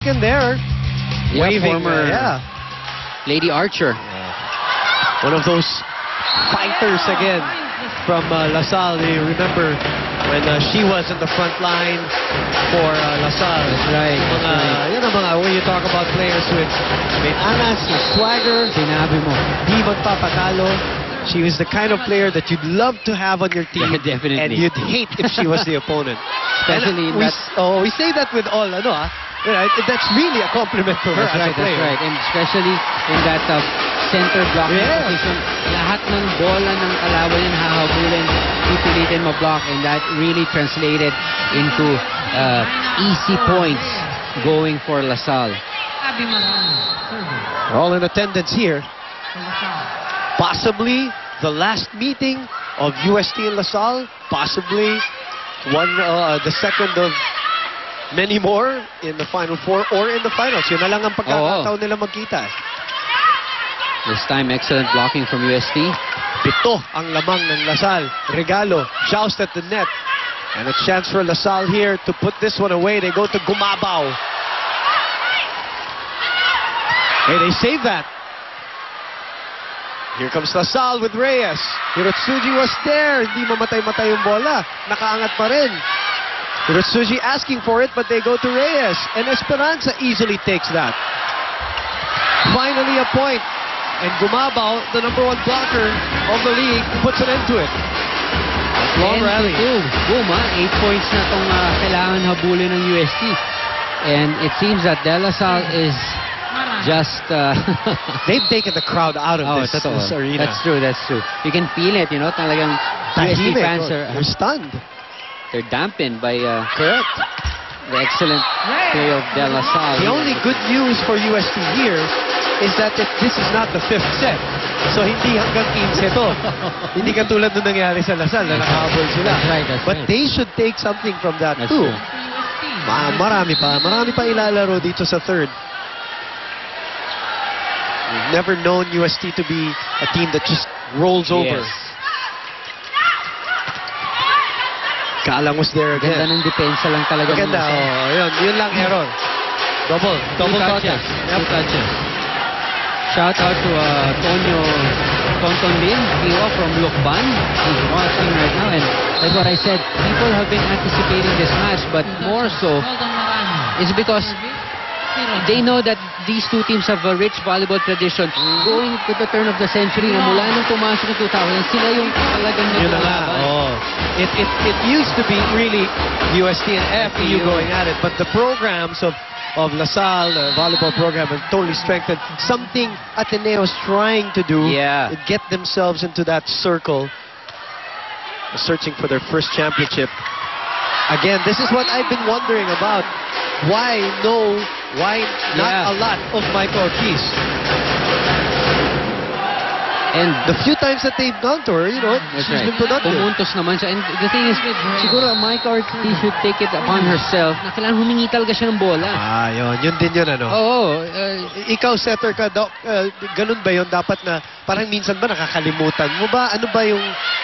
Dominican there. Yeah, Waving, former Lady Archer. One of those fighters again from LaSalle. You remember when she was in the front line for LaSalle. That's right. Yan ang mga, when you talk about players with may anas, may swagger, Sinabi mo. di magpapatalo. She was the kind of player that you'd love to have on your team. Yeah, definitely. And you'd hate if she was the opponent. Especially And we say that with all, that's really a compliment to her That's as right, a player. that's right. And especially in that center blocking position, lahat ng bola ng kalaban yan hahabulin, pipilitin mo-block, and that really translated into easy points going for LaSalle. All in attendance here. Possibly the last meeting of UST and LaSalle. Possibly the second of many more in the Final Four or in the finals. Yun na lang ang pagkakataon nila magkita. This time, excellent blocking from UST. 7 ang lamang ng LaSalle. Regalo, joust at the net. And a chance for LaSalle here to put this one away. They go to Gumabaw. Hey, they save that. Here comes LaSalle with Reyes. Hirotsuji was there. Hindi mamatay-matay yung bola. Nakaangat pa rin. Hirotsuji asking for it, but they go to Reyes. And Esperanza easily takes that. Finally a point. And Gumabaw, the #1 blocker of the league, puts an end to it. Long rally. Boom, 8 points na itong kailangan habulin ng UST. And it seems that De La Salle is just... They've taken the crowd out of this arena. That's true, that's true. You can feel it, talagang UST fans are... They're stunned. They're dampened by Correct. the excellent play of De La Salle. The only good news for UST here is that this is not the 5th set. So hindi hanggang 15 to. Hindi katulad nung nangyari sa LaSalle na nakahabol sila. That's right, that's But right. they should take something from that That's too. true. Marami pa ilalaro dito sa third. We've never known UST to be a team that just rolls over. Yes. Kalang was there again. Ganda ng depensa lang talaga. Maganda, yun lang error. Double touches. Two touches. Shout out to Tonton Lin Kiwa from Lukban. He's watching right now, and like what I said, people have been anticipating this match, but more so is because they know that these two teams have a rich volleyball tradition. Going to the turn of the century, na mula nung pumasok ng 2000, sila yung talagang naglaban. It used to be really UST and FEU going at it, but the programs of LaSalle, the volleyball program, has totally strengthened. Something Ateneo's trying to do, get themselves into that circle, searching for their first championship. Again, this is what I've been wondering about. Why not a lot of Michael Ortiz? And the few times that they've gone to her, she's been productive. Pumuntos naman siya. And the thing is, siguro Mike Ortiz should take it upon herself na kailangan humingi talaga siya ng bola. Yun din yun, Oo. Ikaw, setter ka, ganun ba yun? Dapat na, parang minsan ba nakakalimutan mo ba? Ano ba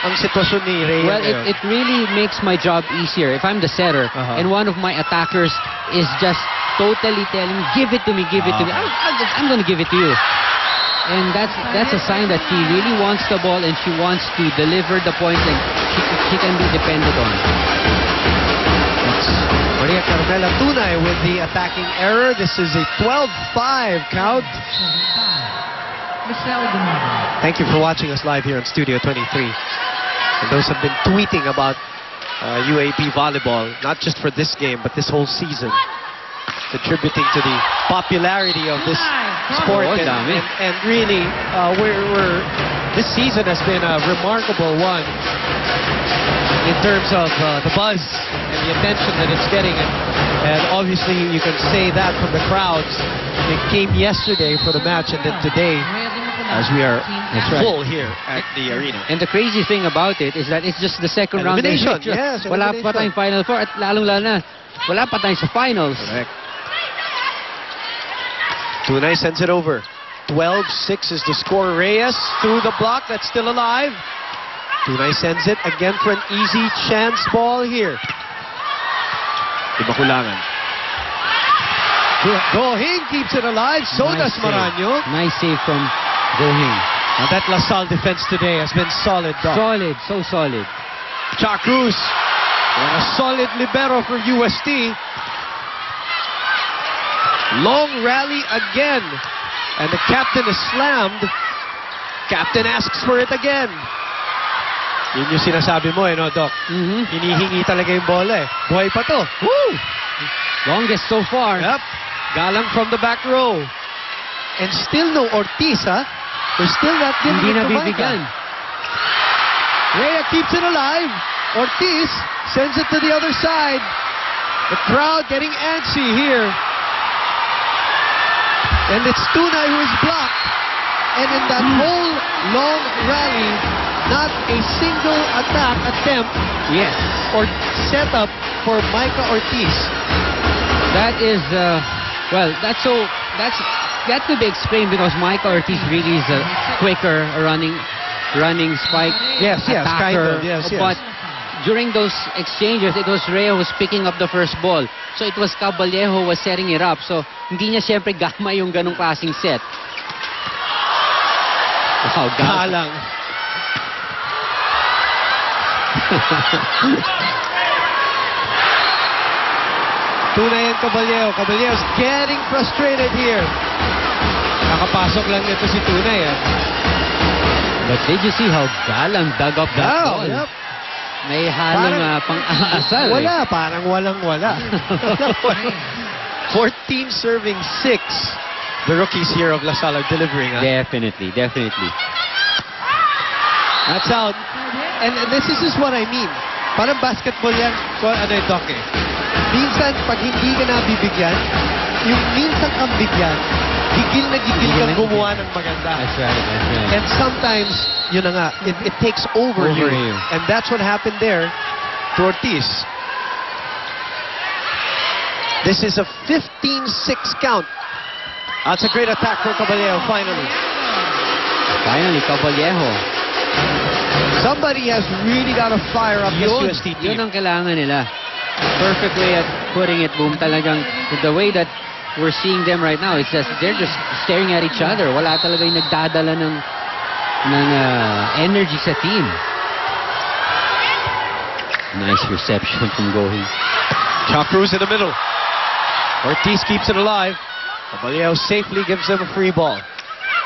ang sitwasyon ni Reyes? Well, it really makes my job easier. If I'm the setter, and one of my attackers is just totally telling me, give it to me, give it to me. I'm going to give it to you. And that's a sign that she really wants the ball and she wants to deliver the points and she can be depended on. That's Maria Carmela Tunay with the attacking error. This is a 12-5 count. Thank you for watching us live here on Studio 23. And those have been tweeting about UAP volleyball, not just for this game, but this whole season, contributing to the popularity of this sport. And really, this season has been a remarkable one in terms of the buzz and the attention that it's getting. And obviously, you can say that from the crowds. They came yesterday for the match, and then today, as we are full here at the arena. And the crazy thing about it is that it's just the second round. Yes, wala pa tayong Final Four at lalong-lalo na, wala pa tayong sa finals. Correct. Tunay sends it over. 12-6 is the score. Reyes through the block. That's still alive. Tunay sends it again for an easy chance ball here. Di ba kulangan? Gohing keeps it alive. So Nice does save. Maraño. Nice save from Gohing. And that LaSalle defense today has been solid, Doc. Solid, so solid. Cha Cruz. And a solid libero for UST. Long rally again. And the captain is slammed. Captain asks for it again. Yun yung sinasabi mo, no, Doc? Hinihingi talaga yung bola, eh. Buhay pa to. Woo! Longest so far. Yep. Galang from the back row. And still no Ortiz, ha? They're still not giving Hindi it to nabibigyan. Micah. Rhea keeps it alive. Ortiz sends it to the other side. The crowd getting antsy here. And it's Tunay who is blocked. And in that whole long rally, not a single attack attempt Yes. or setup for Micah Ortiz. That is, well, that could be explained because Micah Ortiz really is a quicker running spike Yes, yes, kind attacker. of, yes, yes. But during those exchanges, it was Rhea who was picking up the first ball. So it was Caballero who was setting it up. So hindi niya siyempre gama yung ganong klaseng set. Wow, Galang. Tunay and Caballero. Caballero's getting frustrated here. Nakapasok lang nito si Tunay, eh. But did you see how Galang dug up that ball? Yep. May halong pang-aasal. Wala, parang walang-wala. 14 serving 6. The rookies here of LaSalle are delivering. Definitely, definitely. That's out. And this is just what I mean. Parang basketball yan, Doc, eh. Minsan, pag hindi ka nabibigyan, yung minsan kang bigyan, gigil na gigil kang gumawa ng maganda. That's right, that's right. And sometimes, yun na nga, it takes over you. And that's what happened there to Ortiz. This is a 15-6 count. That's a great attack for Caballero, finally. Finally, Caballero. Somebody has really got to fire up this UST team. Yun ang kailangan nila. Perfect way at putting it, Boom. Talagang the way that we're seeing them right now, it's just they're just staring at each other. Wala talaga yung nagdadala ng energy sa team. Nice reception from Gohing. Cha Cruz in the middle. Ortiz keeps it alive. Caballero safely gives them a free ball.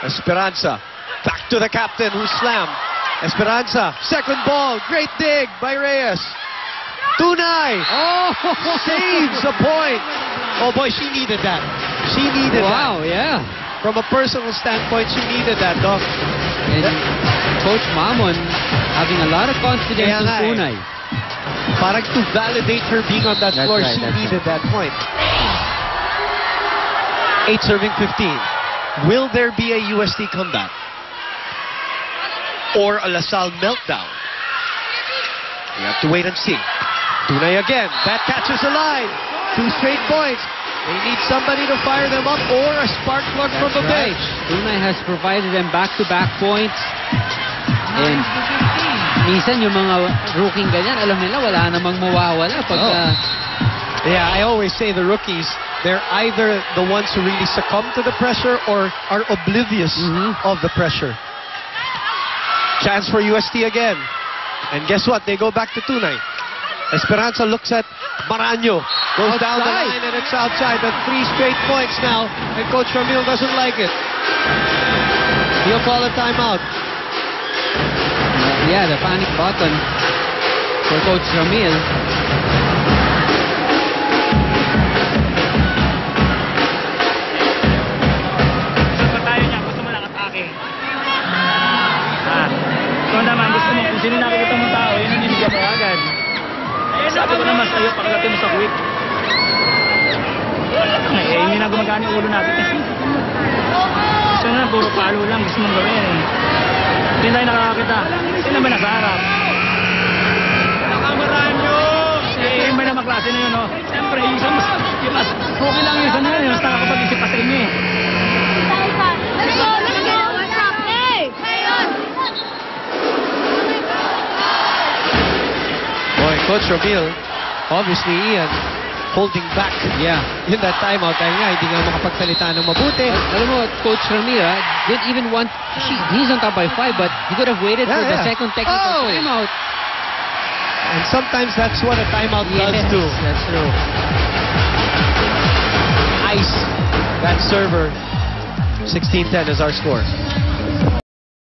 Esperanza back to the captain who slammed. Esperanza, second ball, great dig by Reyes. Tunay saves a point. Oh boy, she needed that. She needed that. Wow, yeah. From a personal standpoint, she needed that, Doc. And Coach Mamon having a lot of confidence in Tunay. Parang to validate her being on that floor, she needed that point. 8 serving 15. Will there be a UST comeback? Or a LaSalle meltdown? We have to wait and see. Tunay again. That catches a line. 2 straight points. They need somebody to fire them up or a spark plug from the bench. Tunay has provided them back-to-back points. And minsan yung mga rookie ganyan, alam nila wala namang mawawala pag yeah, I always say the rookies, they're either the ones who really succumb to the pressure or are oblivious of the pressure. Chance for UST again. And guess what? They go back to Tunay. Esperanza looks at Maraño. Goes down the line and it's outside. But 3 straight points now. And Coach Ramil doesn't like it. He'll call a timeout. Yeah, the panic button for Coach Ramil. Ikaw naman, gusto mo, kung sino nakikita mong tao, yun ang bibigyan mo agad. Sabi ko naman sa'yo, pagdating mo sa quick. Hindi na gumagana yung ulo natin. Gusto na, puro palo lang, gusto mong gawin. Hindi tayo nakakakita. Sino ba nasa harap? Nakamaraan yun! Eh, may naman klase na yun, no? Siyempre, yung isang mas, okay lang yung isa na yun, yung basta kapag-isip pa sa inyo eh. Boy, Coach Ramil, obviously Ian, holding back Yeah. in that timeout. Dahil nga, hindi nga makapagsalita ng mabuti. Alam mo, Coach Ramira didn't even want... He's on top by 5, but he could have waited for the second technical timeout. And sometimes that's what a timeout does too. That's true. Ice that server. 16-10 is our score.